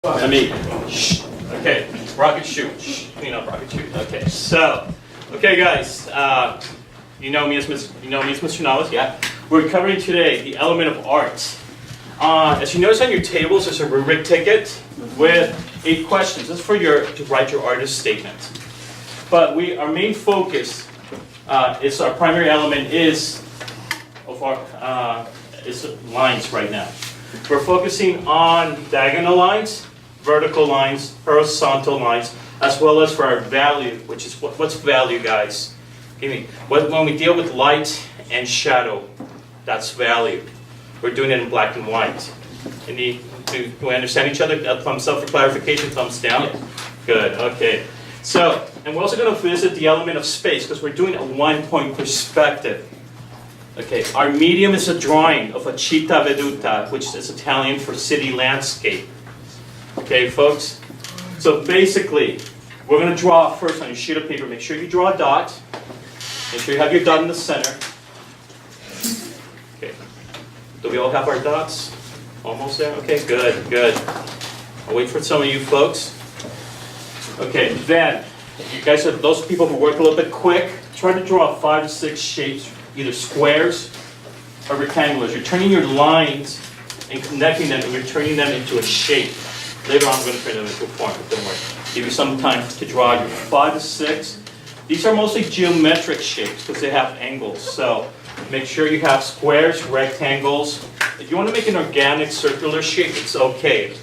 Let me, okay, rocket shoot, clean up rocket shoot. Okay, so, okay guys, you know me as Mr. Navas, yeah? We're covering today the element of art. As you notice on your tables, there's a rubric ticket with 8 questions. This is for to write your artist statement. But our main focus is our primary element is lines right now. We're focusing on diagonal lines, vertical lines, horizontal lines, as well as for our value, which is what's value, guys? When we deal with light and shadow, that's value. We're doing it in black and white. Do we understand each other? Thumbs up for clarification, thumbs down? Yes. Good, okay. So, and we're also going to visit the element of space because we're doing a one-point perspective. Okay, our medium is a drawing of a città veduta, which is Italian for city landscape. Okay, folks? So basically, we're going to draw first on your sheet of paper. Make sure you draw a dot. Make sure you have your dot in the center. Okay. Do we all have our dots? Almost there? Okay, good, good. I'll wait for some of you folks. Okay, then, if you guys are those people who work a little bit quick, try to draw 5 to 6 shapes, either squares or rectangulars. You're turning your lines and connecting them, and you're turning them into a shape. Later on, I'm going to turn them into a form, but don't worry. Give you some time to draw your 5 to 6. These are mostly geometric shapes because they have angles. So make sure you have squares, rectangles. If you want to make an organic circular shape, it's okay.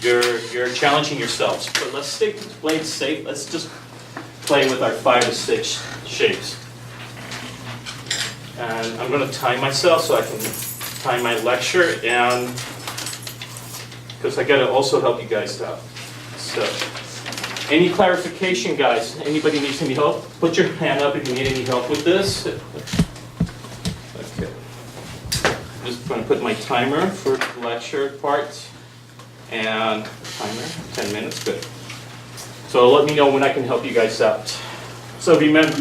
You're challenging yourselves. But let's play it safe. Let's just play with our 5 to 6 shapes. And I'm going to time myself so I can time my lecture, and because I got to also help you guys out. So, any clarification, guys? Anybody needs any help? Put your hand up if you need any help with this. Okay. I'm just going to put my timer for the lecture part. And timer, 10 minutes, good. So let me know when I can help you guys out. So remember,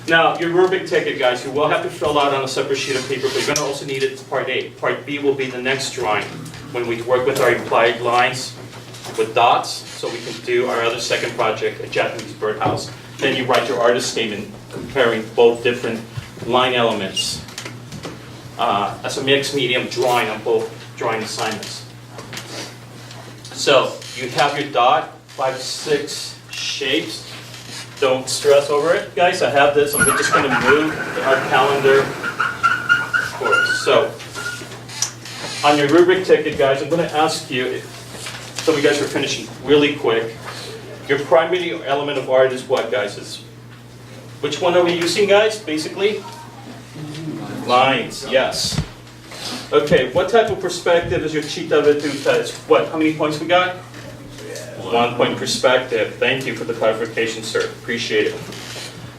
now your rubric ticket, guys, you will have to fill out on a separate sheet of paper, but you're going to also need it as part A. Part B will be the next drawing when we work with our implied lines with dots, so we can do our other second project, a Japanese birdhouse. Then you write your artist statement comparing both different line elements as a mixed medium drawing on both drawing assignments. So you have your dot, 5 to 6 shapes. Don't stress over it, guys. I have this. I'm just going to move our calendar forward. So on your rubric ticket, guys, I'm going to ask you, if some of you guys are finishing really quick, your primary element of art is what, guys? Which one are we using, guys, basically? Lines, yes. Okay, what type of perspective is your città veduta? It's what? How many points we got? 1 point perspective. Thank you for the clarification, sir. Appreciate it.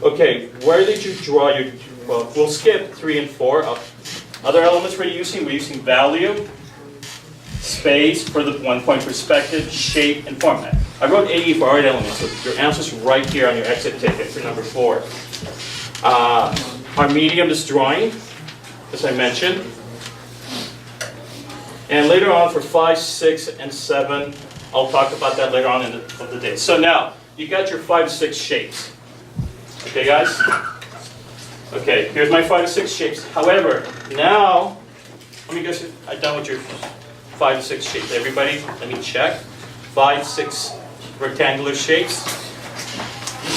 Okay, where did you draw your? Well, we'll skip 3 and 4. Other elements we're using value, space for the 1 point perspective, shape, and format. I wrote AE for art elements, so your answer's right here on your exit ticket for number 4. Our medium is drawing, as I mentioned. And later on for 5, 6, and 7, I'll talk about that later on in the day. So now, you got your 5 to 6 shapes. Okay, guys? Okay, here's my 5 to 6 shapes. However, now, how many guys are done with your 5 to 6 shapes? Everybody, let me check. 5, 6 rectangular shapes.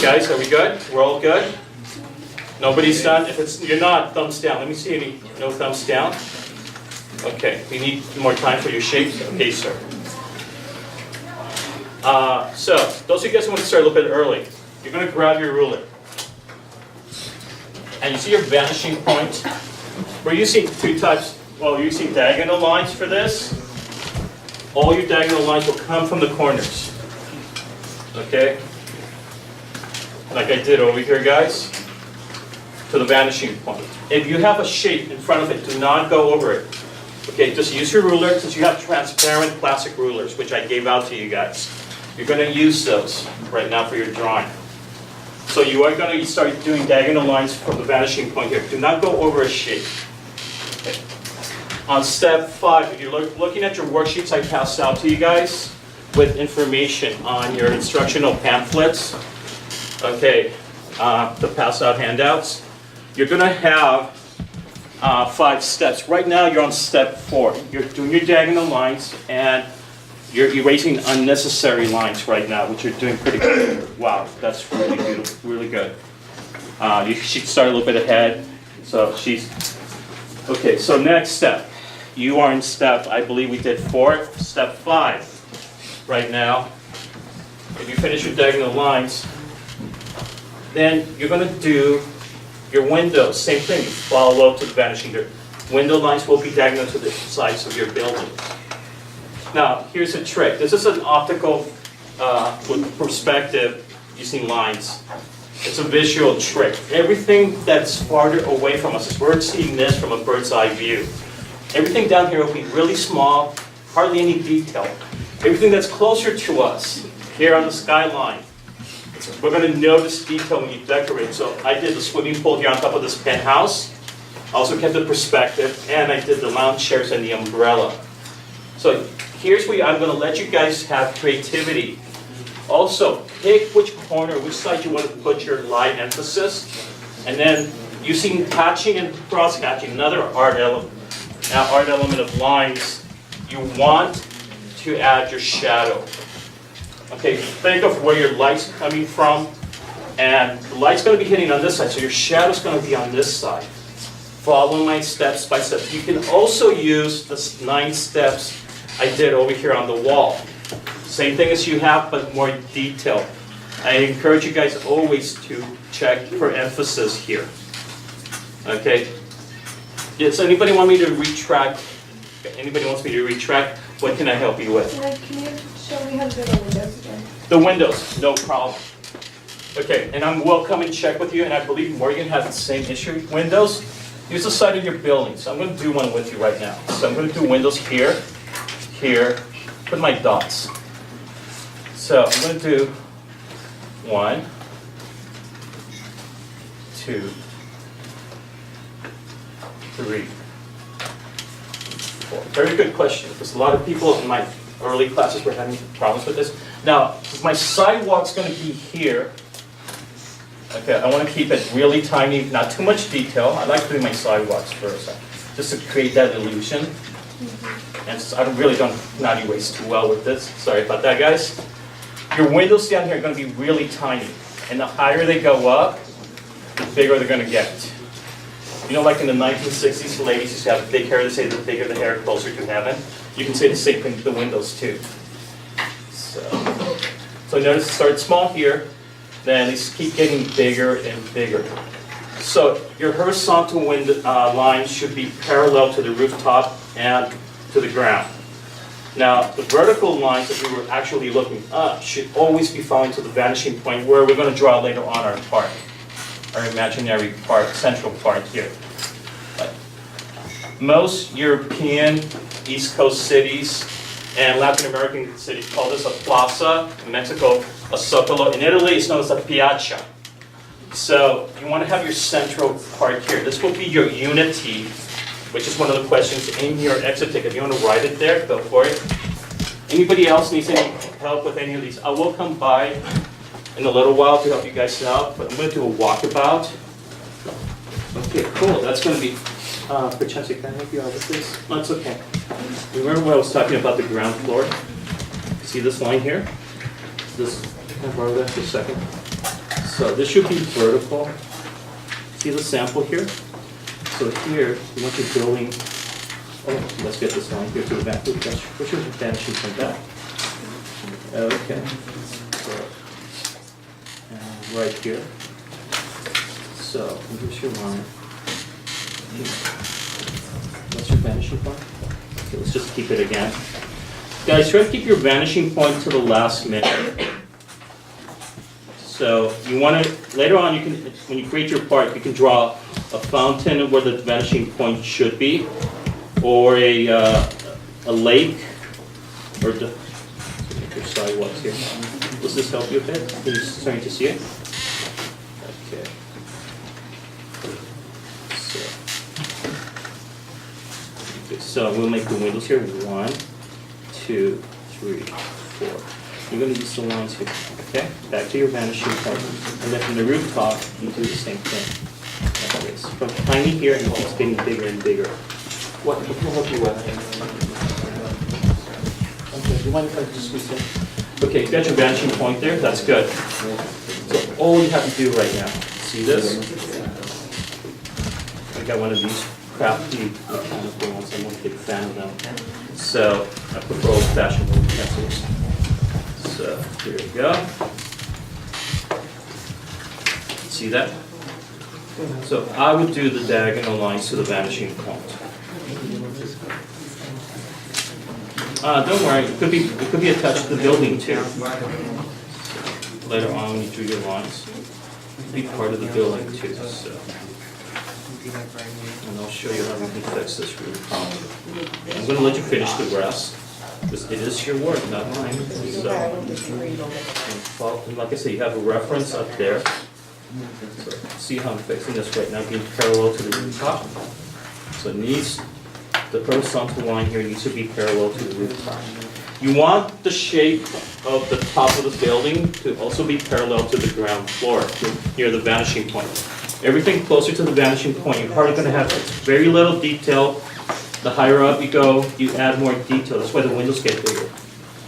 Guys, are we good? We're all good? Nobody's done? If you're not, thumbs down. Let me see any. No thumbs down? Okay, we need more time for your shapes? Okay, sir. So, those of you guys who want to start a little bit early, you're going to grab your ruler. And you see your vanishing point? We're using 2 types. Well, we're using diagonal lines for this. All your diagonal lines will come from the corners. Okay? Like I did over here, guys. To the vanishing point. If you have a shape in front of it, do not go over it. Okay, just use your ruler, since you have transparent plastic rulers, which I gave out to you guys. You're going to use those right now for your drawing. So you are going to start doing diagonal lines from the vanishing point here. Do not go over a shape. Okay. On step 5, if you're looking at your worksheets I passed out to you guys, with information on your instructional pamphlets, okay, to pass out handouts. You're gonna have 5 steps. Right now, you're on step 4. You're doing your diagonal lines, and you're erasing unnecessary lines right now, which you're doing pretty good. Wow, that's really beautiful, really good. You should start a little bit ahead. So okay, so next step. You are in step, I believe we did 4, step 5 right now. If you finish your diagonal lines, then you're gonna do your windows. Same thing, you follow up to the vanishing dirt. Window lines will be diagonal to the sides of your building. Now, here's a trick. This is an optical with perspective using lines. It's a visual trick. Everything that's farther away from us is we're seeing this from a bird's eye view. Everything down here will be really small, hardly any detail. Everything that's closer to us, here on the skyline, we're going to notice detail when you decorate. So I did the swimming pool here on top of this penthouse. I also kept the perspective, and I did the lounge chairs and the umbrella. So here's where I'm going to let you guys have creativity. Also, pick which corner, which side you want to put your light emphasis, and then using hatching and cross-hatching, another art element of lines, you want to add your shadow. Okay, think of where your light's coming from, and the light's going to be hitting on this side, so your shadow's going to be on this side. Follow my steps by step. You can also use the 9 steps I did over here on the wall. Same thing as you have, but more detailed. I encourage you guys always to check for emphasis here. Okay? Does anybody want me to retract? Anybody wants me to retract? What can I help you with? Can you show me how to do the windows again? The windows, no problem. Okay, and I will come and check with you, and I believe Morgan has the same issue with windows. Use the side of your building. So I'm going to do one with you right now. So I'm going to do windows here, here, with my dots. So I'm going to do 1, 2, 3, 4. Very good question, because a lot of people in my early classes were having problems with this. Now, my sidewalk's going to be here. Okay, I want to keep it really tiny, not too much detail. I like doing my sidewalks first, just to create that illusion. And I really don't not erase too well with this. Sorry about that, guys. Your windows down here are going to be really tiny, and the higher they go up, the bigger they're going to get. You know, like in the 1960s, the ladies used to have big hair. They say the bigger the hair, closer to heaven. You can say the same thing to the windows too. So notice it starts small here, then they keep getting bigger and bigger. So your horizontal lines should be parallel to the rooftop and to the ground. Now, the vertical lines that we were actually looking up should always be following to the vanishing point where we're going to draw later on our park, our imaginary park, central park here. But most European East Coast cities and Latin American cities call this a plaza. In Mexico, a zocalo. In Italy, it's known as a piazza. So you want to have your central part here. This will be your unity, which is one of the questions in your exit ticket. If you want to write it there, go for it. Anybody else needs any help with any of these? I will come by in a little while to help you guys out, but I'm going to do a walkabout. Okay, cool. That's going to be, Perchance, can I help you out with this? No, it's okay. Remember when I was talking about the ground floor? See this line here? Can I borrow that for a second? So this should be vertical. See the sample here? So here, you want your building, let's get this line here to the back. Which is the vanishing from that? Okay. So, right here. So, here's your line. What's your vanishing point? Okay, let's just keep it again. Guys, try to keep your vanishing point to the last minute. So you want to, later on, you can, when you create your park, you can draw a fountain where the vanishing point should be, or a lake, or the your sidewalks here. Does this help you a bit? Are you starting to see it? Okay. So we'll make the windows here. 1, 2, 3, floor. You're gonna use the lines here, okay? Back to your vanishing point. And then from the rooftop, you do the same thing. Like this. From tiny here, it keeps getting bigger and bigger. What can I help you with? Okay, do you mind if I just squeeze in? Okay, you got your vanishing point there, that's good. So all you have to do right now, see this? I got one of these crafty mechanical ones, I'm not a big fan of them. So I prefer old-fashioned utensils. So here we go. See that? So I would do the diagonal lines to the vanishing point. Don't worry, it could be attached to the building too. Later on, when you do your lines, it'll be part of the building too. So. And I'll show you how we can fix this really properly. I'm going to let you finish the rest, because it is your work, not mine. So, and like I said, you have a reference up there. So, see how I'm fixing this right now, being parallel to the rooftop. So it needs, the horizontal line here needs to be parallel to the rooftop. You want the shape of the top of the building to also be parallel to the ground floor, near the vanishing point. Everything closer to the vanishing point, you're probably going to have very little detail. The higher up you go, you add more detail. That's why the windows get bigger.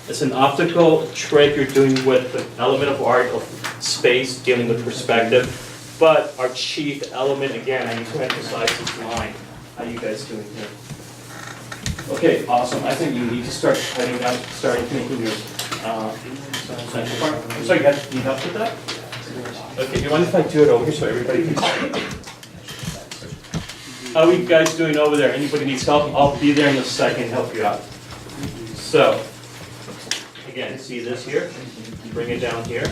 It's an optical trick you're doing with the element of art of space, dealing with perspective. But our chief element, again, I need to emphasize this line. How are you guys doing here? Okay, awesome. I think you need to start cutting out, start making your central part. I'm sorry, you need help with that? Okay, you mind if I do it over here so everybody can see? How are you guys doing over there? Anybody needs help? I'll be there in a second, help you out. So, again, see this here? Bring it down here.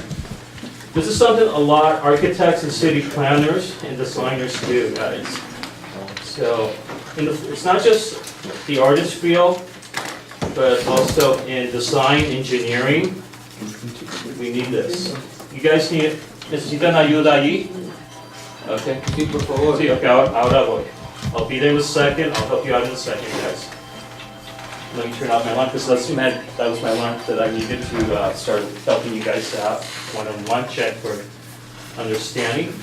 This is something a lot of architects and city planners and designers do, guys. So, it's not just the artist field, but also in design, engineering, we need this. You guys need, ¿necesitan ayuda allí? Okay. Sí, por favor. Sí, okay, ahora voy. I'll be there in a second, I'll help you out in a second, guys. Let me turn off my lamp, because that was my lamp that I needed to start helping you guys out. One-on-one check for understanding.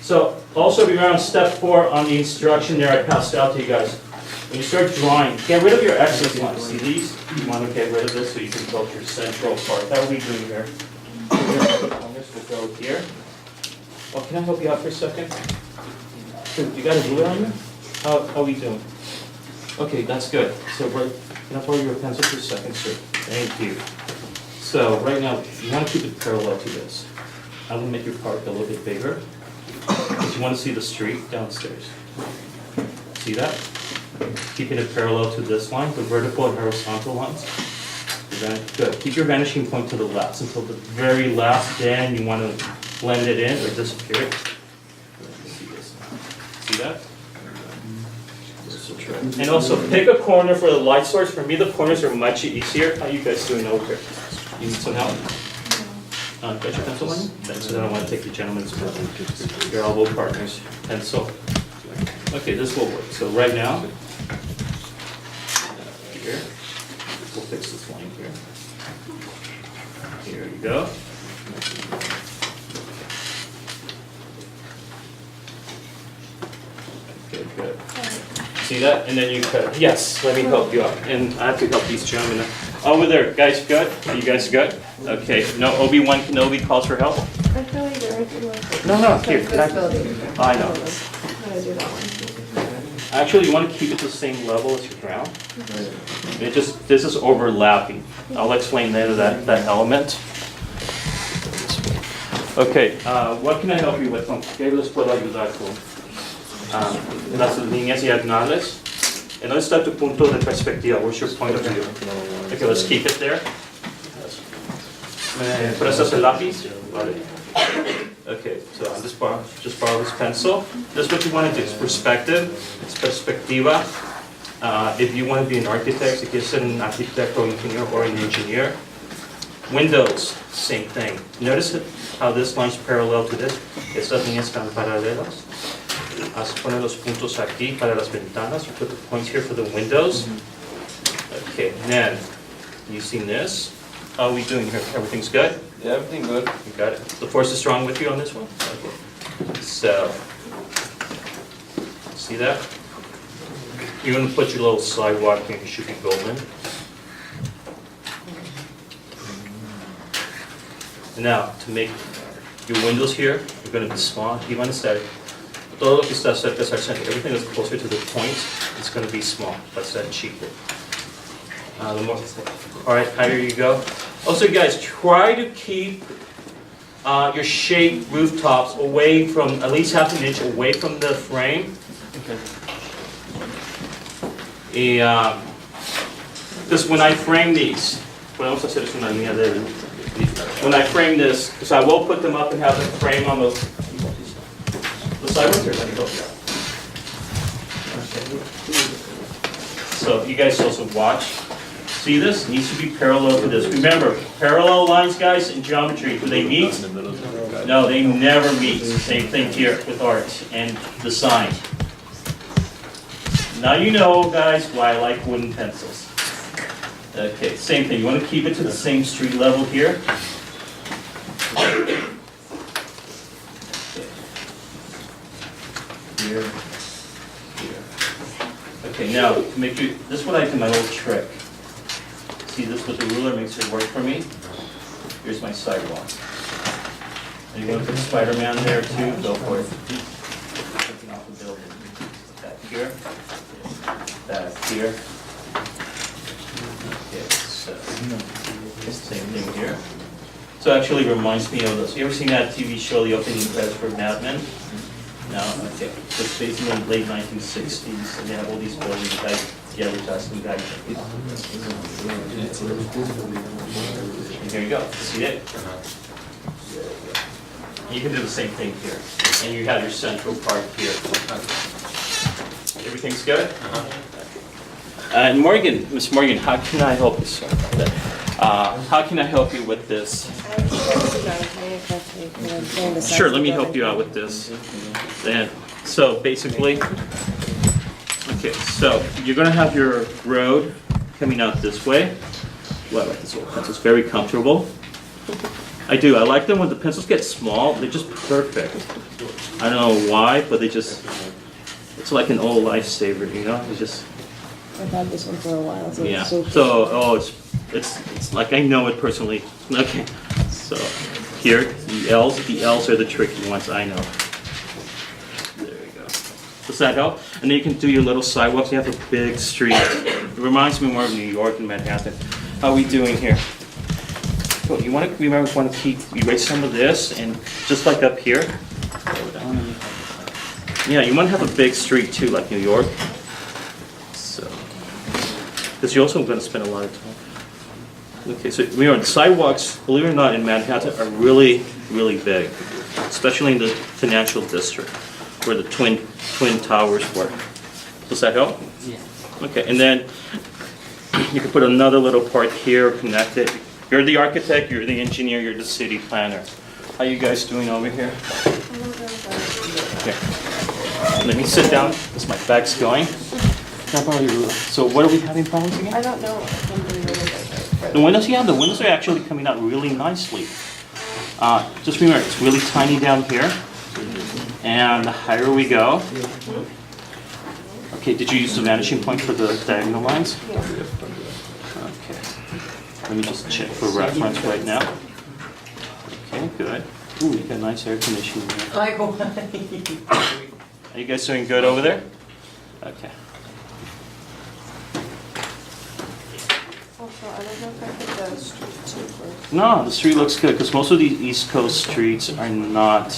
So, also be around step 4 on the instruction there I passed out to you guys. When you start drawing, get rid of your excess lines. See these? You want to get rid of this so you can build your central part. That will be doing here. We'll go here. Oh, can I help you out for a second? Dude, you got a ruler on you? How are we doing? Okay, that's good. So, can I borrow your pencil for a second, sir? Thank you. So, right now, you want to keep it parallel to this. I'm going to make your part a little bit bigger, because you want to see the street downstairs. See that? Keeping it parallel to this line, the vertical and horizontal lines. Good. Keep your vanishing point to the left until the very last, then you want to blend it in or disappear it. See that? And also pick a corner for the light source. For me, the corners are much easier. How are you guys doing over here? You need some help? Got your pencil on you? Thanks. So then I want to take the gentleman's pencil. Your elbow partner's pencil. Okay, this will work. So right now, here, we'll fix this line here. Here you go. Okay, good. See that? And then you cut. Yes, let me help you out. And I have to help these gentlemen. Over there, guys good? Are you guys good? Okay, no, Obi-Wan Kenobi calls for help? I feel like there is one. No, here. This building. I know. I'm gonna do that one. Actually, you want to keep it the same level as your ground. This is overlapping. I'll explain later that element. Okay, what can I help you with? ¿Qué les puedo ayudar con? Las líneas diagonales. ¿En dónde está tu punto de perspectiva? What's your point of view? Okay, let's keep it there. ¿Me prestas el lápiz? Vale. Okay, so I'm just borrow this pencil. This is what you want to do. It's perspective. It's perspectiva. If you want to be an architect, if you're an architect or engineer or an engineer. Windows, same thing. Notice how this line's parallel to this. Estas líneas están paralelas. Vas a poner los puntos aquí para las ventanas. You put the points here for the windows. Okay, then You seen this? How are we doing here? Everything's good? Yeah, everything good. You got it? The force is strong with you on this one? Okay. So, see that? You're gonna put your little sidewalk here, it should be golden. Now, to make your windows here, you're gonna be small, you understand? Todo lo que está cerca es al centro. Everything that's closer to the point is gonna be small. That's that cheaper. The more, all right, higher you go. Also, guys, try to keep your shaped rooftops away from, at least half an inch away from the frame. Because when I frame these, podemos hacer es una línea de, when I frame this, because I will put them up and have them frame on the sidewalk, or let me go. So you guys also watch. See this? Needs to be parallel to this. Remember, parallel lines, guys, in geometry, do they meet? No, they never meet. Same thing here with art and design. Now you know, guys, why I like wooden pencils. Okay, same thing. You want to keep it to the same street level here. Here, here. Okay, now to make you, this is what I do, my little trick. See this with the ruler makes it work for me. Here's my sidewalk. And you want to put Spider-Man there too, go for it. Taking off the building. Back here. Back here. Okay, so same thing here. So actually reminds me of this. You ever seen that TV show, The Opening Credits for Mad Men? No? Okay. So it's based in the late 1960s, and they have all these buildings, guys. Yeah, we're asking guys. And here you go. See it? You can do the same thing here. And you have your central part here. Everything's good? And Morgan, Miss Morgan, how can I help you, sir? How can I help you with this? Sure, let me help you out with this. Then, so basically, okay, so you're gonna have your road coming out this way. Well, I like this old pencil, it's very comfortable. I do, I like them when the pencils get small, they're just perfect. I don't know why, but they just, it's like an old lifesaver, you know? It's just. I've had this one for a while, so Yeah, it's so so, oh, it's like I know it personally. Okay, so here, the L's are the tricky ones, I know. There you go. Does that help? And then you can do your little sidewalks. You have a big street. It reminds me more of New York and Manhattan. How are we doing here? Well, you want to remember, want to keep, erase some of this, and just like up here. Yeah, you want to have a big street too, like New York. So, because you're also going to spend a lot of time. Okay, so the sidewalks, believe it or not, in Manhattan are really, really big, especially in the financial district where the twin towers were. Does that help? Yeah. Okay, and then you can put another little part here, connect it. You're the architect, you're the engineer, you're the city planner. How you guys doing over here? Okay. Let me sit down, because my back's going. Can I borrow your ruler? So what are we having problems again? I don't know if I'm doing really good. The windows, yeah, the windows are actually coming out really nicely. Just remember, it's really tiny down here. And the higher we go. Okay, did you use the vanishing point for the diagonal lines? Yeah. Okay. Let me just check for reference right now. Okay, good. Ooh, you got nice air conditioning there. Are you guys doing good over there? Okay. Also, I don't know if I put the street too first. No, the street looks good, because most of these East Coast streets are not.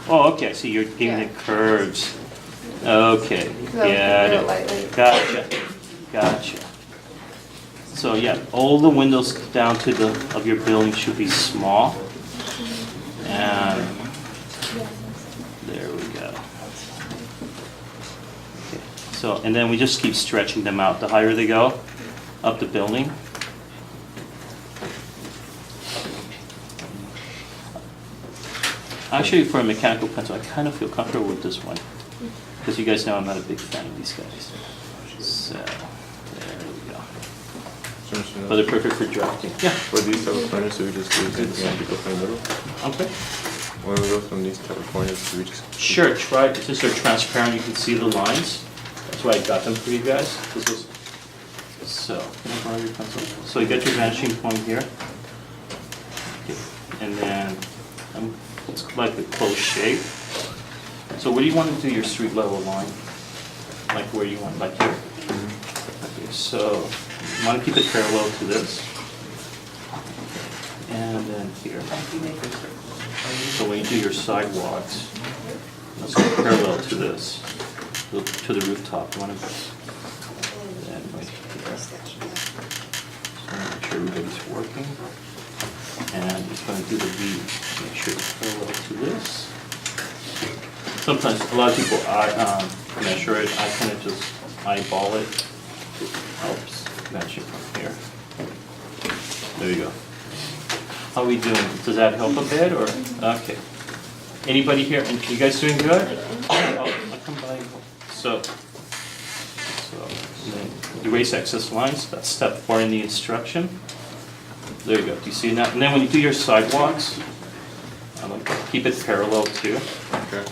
Oh, okay, so you're giving it curves. Okay, got it. Gotcha. So yeah, all the windows down to the of your building should be small. And there we go. Okay, so, and then we just keep stretching them out. The higher they go up the building. Actually, for a mechanical pencil, I kind of feel comfortable with this one. Because you guys know I'm not a big fan of these guys. So, there question. but they're perfect for drafting. Yeah, For these type of corners, do we just do the same thing and pick up in the middle? okay. When we go from these type of corners, do we just... Sure, try, it's just so transparent, you can see the lines. That's why I got them for you guys. This was, so, can I borrow your pencil? So you got your vanishing point here. And then, it's like a closed shape. So where do you want to do your street level line? Like where you want, like here? Okay, so you want to keep it parallel to this. And then here. So when you do your sidewalks, let's go parallel to this, to the rooftop. You want to, then right here. So make sure everybody's working. And just going to do the V, make sure it's parallel to this. Sometimes a lot of people measure it, I kind of just eyeball it. It helps match it from here. There you go. How are we doing? Does that help a bit or? Okay. Anybody here? And you guys doing good? I'll come by. So then erase excess lines. That's step 4 in the instruction. There you go. Do you see that? And then when you do your sidewalks, keep it parallel too. Okay.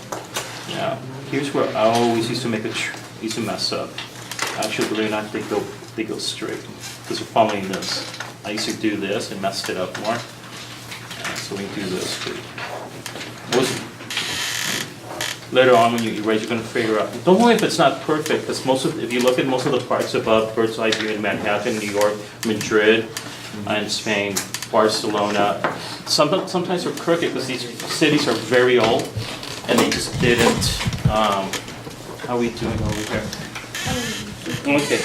Now, here's where I always used to mess up. Actually, believe it or not, they go straight because we're following this. I used to do this and messed it up more. So we can do this too. Later on when you erase, you're going to figure out. Don't worry if it's not perfect, because if you look at most of the parks above bird's eye view in Manhattan, New York, Madrid, and Spain, Barcelona, sometimes they're crooked because these cities are very old and they just didn't. How are we doing over here? Okay.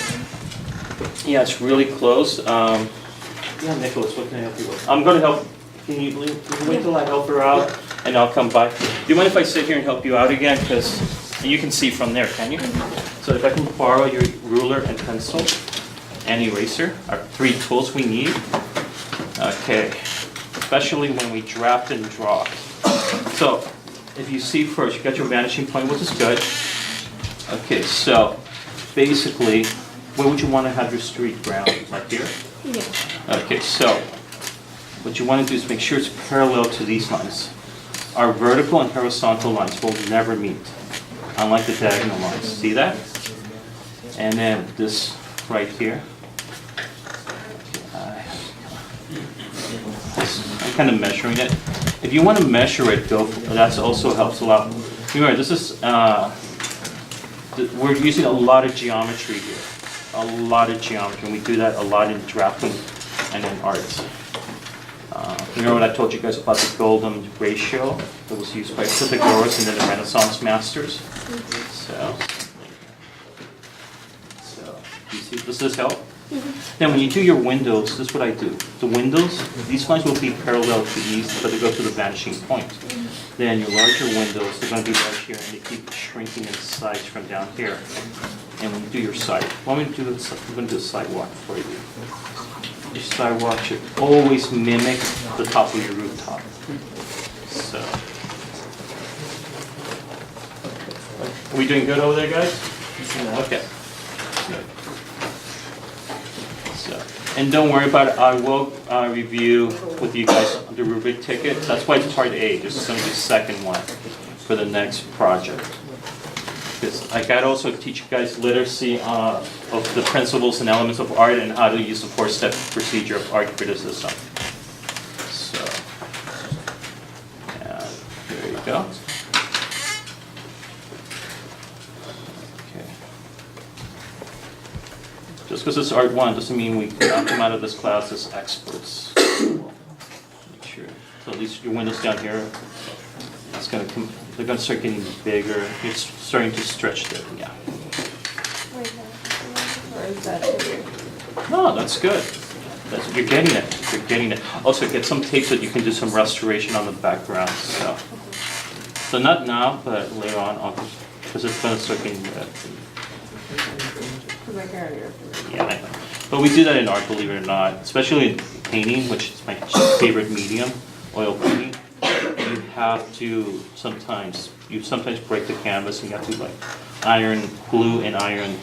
Yeah, it's really close. Yeah, Nicholas, what can I help you with? I'm going to help. Can you wait till I help her out and I'll come by? Do you mind if I sit here and help you out again? Because you can see from there, can you? So if I can borrow your ruler and pencil and eraser, our 3 tools we need. Okay, especially when we draft and draw. So if you see first, you got your vanishing point, which is good. Okay, so basically, where would you want to have your street ground? Right here? Yeah. Okay, so what you want to do is make sure it's parallel to these lines. Our vertical and horizontal lines will never meet, unlike the diagonal lines. See that? And then this right here. I'm kind of measuring it. If you want to measure it, that also helps a lot. Remember, this is we're using a lot of geometry here, a lot of geometry, and we do that a lot in drafting and in art. Remember what I told you guys about the golden ratio that was used by Pythagoras and then the Renaissance masters? So you see, does this help? Then when you do your windows, this is what I do. The windows, these lines will be parallel to these, but they go to the vanishing point. Then your larger windows, they're going to be right here, and they keep shrinking in size from down here. And when you do your side, I'm going to do a sidewalk for you. Your sidewalk should always mimic the top of your rooftop. So, are we doing good over there, guys? Okay. Good. So, and don't worry about it. I will review with you guys the rubric ticket. That's why it's part A. This is going to be the second one for the next project. Because I got to also teach you guys literacy of the principles and elements of art and how to use the 4-step procedure of art criticism. So, there you go. Okay. Just because it's Art 1 doesn't mean we cannot come out of this class as experts. Make sure. So at least your windows down here, it's going to come. They're going to start getting bigger. It's starting to stretch there. Yeah. Or is that here? No, that's good. You're getting it. You're getting it. Also, get some tape so that you can do some restoration on the background. So not now, but later on, because it's going to start getting red. Because I carry it. Yeah, I know. But we do that in art, believe it or not, especially in painting, which is my favorite medium, oil painting. You have to sometimes break the canvas and you have to like iron glue and iron